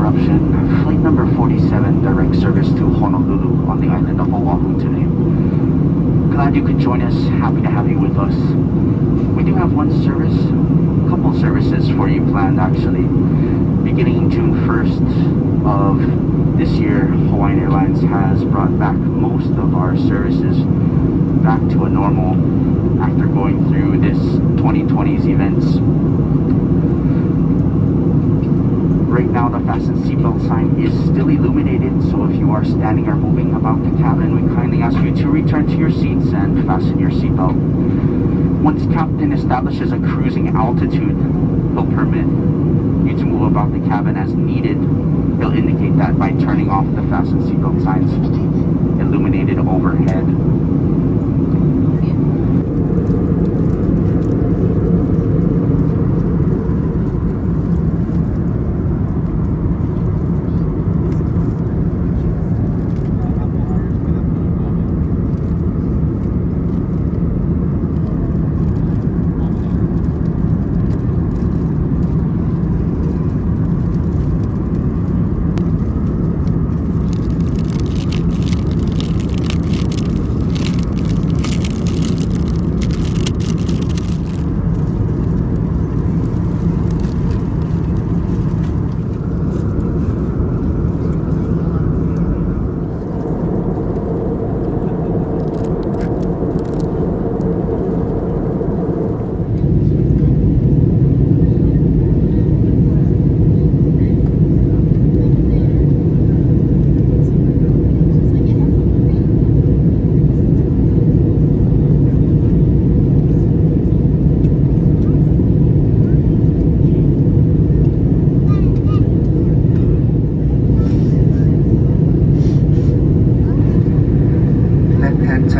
interruption. Flight number 47, direct service to Honolulu on the island of Oahu today. Glad you could join us. Happy to have you with us. We do have one service, a couple services for you planned actually. Beginning June 1st of this year, Hawaiian Airlines has brought back most of our services back to a normal after going through this 2020's events. Right now the fasten seatbelt sign is still illuminated, so if you are standing or moving about the cabin, we kindly ask you to return to your seats and fasten your seatbelt. Once captain establishes a cruising altitude, he'll permit you to move about the cabin as needed. He'll indicate that by turning off the fasten seatbelt signs illuminated overhead.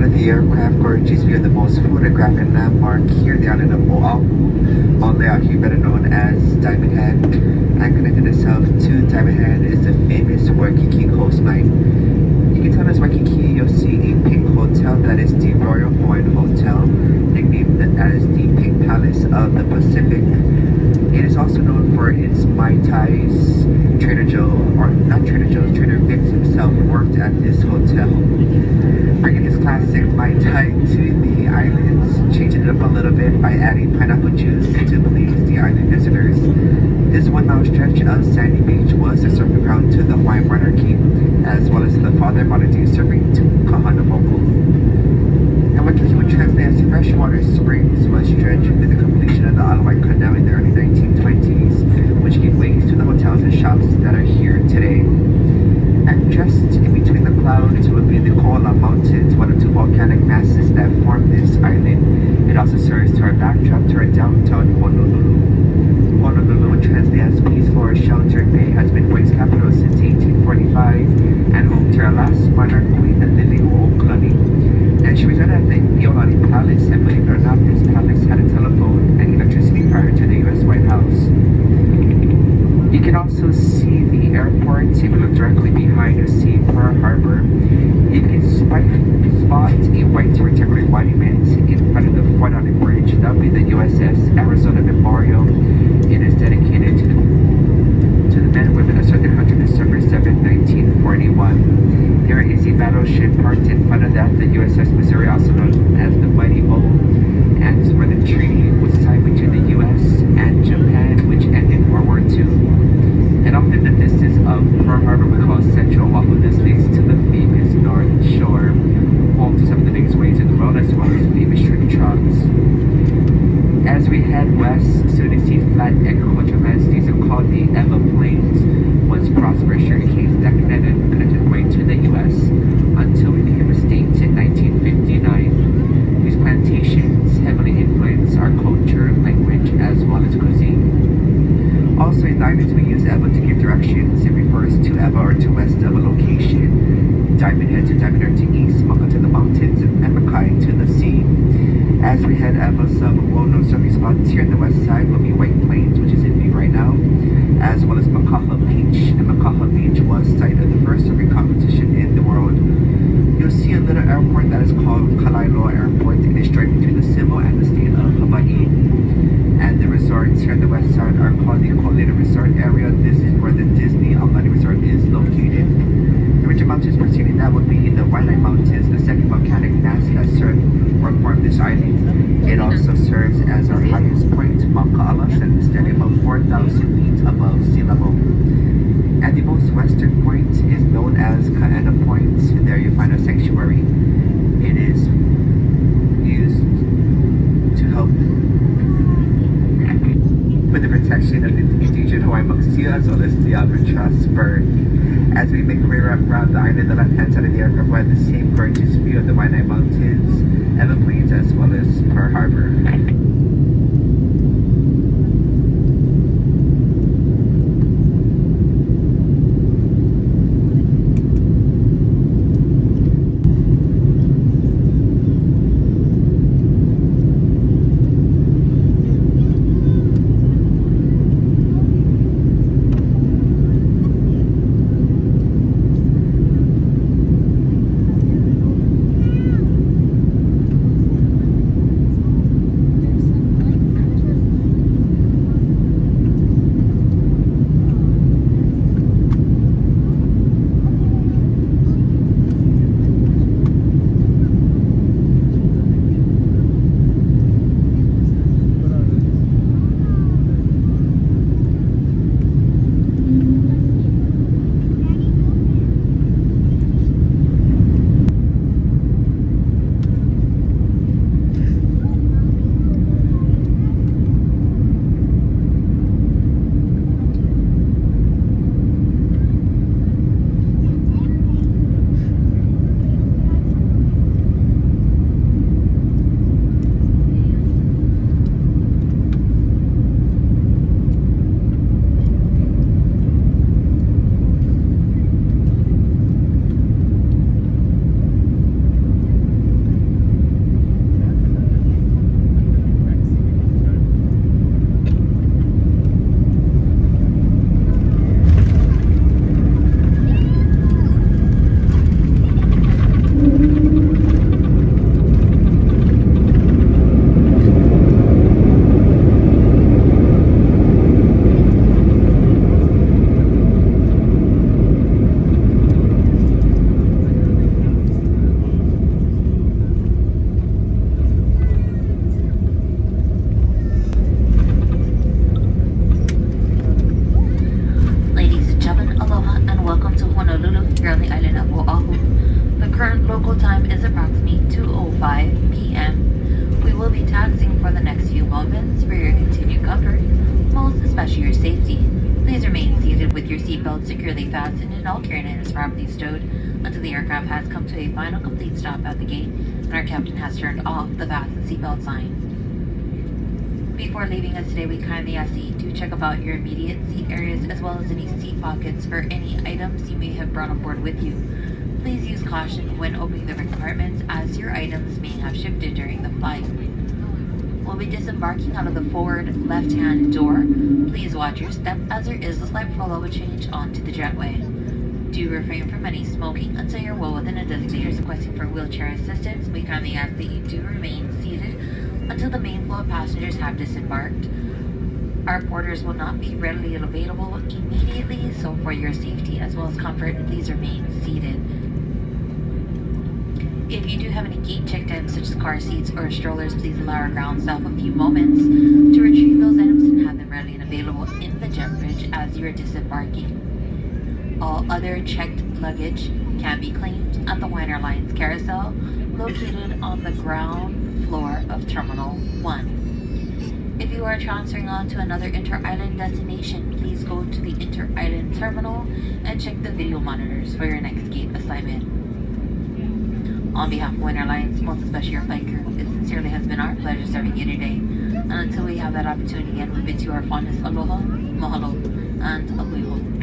The aircraft gorges view the most photographed landmark here, the island of Oahu, on Leahi, better known as Diamond Head. And connecting itself to Diamond Head is the famous Waikiki coastline. You can tell us Waikiki, you'll see a pink hotel that is the Royal Hawaiian Hotel, nicknamed as the Pink Palace of the Pacific. It is also known for its Mai Tais. Trader Joe, or not Trader Joe, Trader Vic's himself worked at this hotel, bringing his classic Mai Tai to the islands, changing it up a little bit by adding pineapple juice to please the island visitors. This 1 mile stretch of sandy beach was the surfing ground to the Hawaiian monarchy, as well as the father monarchy serving to Kahanamoku. And Waikiki, which translates as freshwater springs, was stretched with the completion of the Alawai Canal in the early 1920s, which gave way to the hotels and shops that are here today. And just in between the clouds would be the Koala Mountains, one of two volcanic masses that form this island. It also serves to our backdrop to our downtown Honolulu. Honolulu, which translates as peaceful or sheltered bay, has been Hawaii's capital since 1845 and home to our last monarch, Queen Oakland. And she resided at the Iolani Palace, and believe it or not, this palace had a telephone and electricity prior to the US White House. You can also see the airport. If you look directly behind, you see Pearl Harbor. You can spot a white rectangular monument in front of the Fort Island Bridge. That will be the USS Arizona Memorial. It is dedicated to the men and women that served in 100 December 7, 1941. There is a battleship parked in front of that, the USS Missouri, also known as the Mighty O. And this is where the treaty was signed between the US and Japan, which ended World War II. And off in the distance of Pearl Harbor, we call Central Oahu. This leads to the famous North Shore, home to some of the biggest waves in the world, as well as famous shrimp troughs. As we head west, soon you see flat agricultural lands. These are called the Eva Plains. Once prosperous sugar canes that connected Hawaii to the US until we became a state in 1959. These plantations heavily influence our culture, language, as well as cuisine. Also in diamonds, we use Eva to give directions. It refers to Eva or to west of a location. Diamond Head to Diamond Head to east, Maka to the mountains, and Makai to the sea. As we head Eva, some well-known surfing spots here on the west side will be White Plains, which is in view right now, as well as Makaha Beach. And Makaha Beach was site of the first surfing competition in the world. You'll see a little airport that is called Kalaeloa Airport. It is joined between the Civil and the state of Hawaii. And the resorts here on the west side are called the Kolina Resort area. This is where the Disney serves as our highest point, Mount Ka'alas, and is standing above 4,000 feet above sea level. And the most western point is known as Ka'ena Point. There you find a sanctuary. It is used to help with the protection of the endangered Hawaiian monk seal as well as the albatross bird. As we make our way around the island, the left-hand side of the aircraft will have the same gorgeous view of the Waianae Mountains and the plains as well as Pearl Harbor. Local time is approximately 2:05 p.m. We will be taxiing for the next few moments. For your continued comfort, most especially your safety, please remain seated with your seatbelt securely fastened and all carry items properly stowed until the aircraft has come to a final complete stop at the gate and our captain has turned off the fasten seatbelt sign. Before leaving us today, we kindly ask that you do check about your immediate seat areas as well as any seat pockets for any items you may have brought on board with you. Please use caution when opening the compartments as your items may have shifted during the flight. We'll be disembarking out of the forward left-hand door. Please watch your step as there is a slight flow change onto the jetway. Do refrain from any smoking until you're well within a designated requesting for wheelchair assistance. We kindly ask that you do remain seated until the main flow of passengers have disembarked. Our porters will not be readily available immediately, so for your safety as well as comfort, please remain seated. If you do have any gate checked items such as car seats or strollers, please allow our ground staff a few moments to retrieve those items and have them ready and available in the jet bridge as you are disembarking. All other checked luggage can be claimed at the Hawaiian Airlines carousel located on the ground floor of Terminal 1. If you are transferring on to another inter-island destination, please go to the inter-island terminal and check the video monitors for your next gate assignment. On behalf of Hawaiian Airlines, most especially your flight crew, it sincerely has been our pleasure serving you today. And until we have that opportunity again, we bid you our fondest aloha, mahalo, and ahuiho.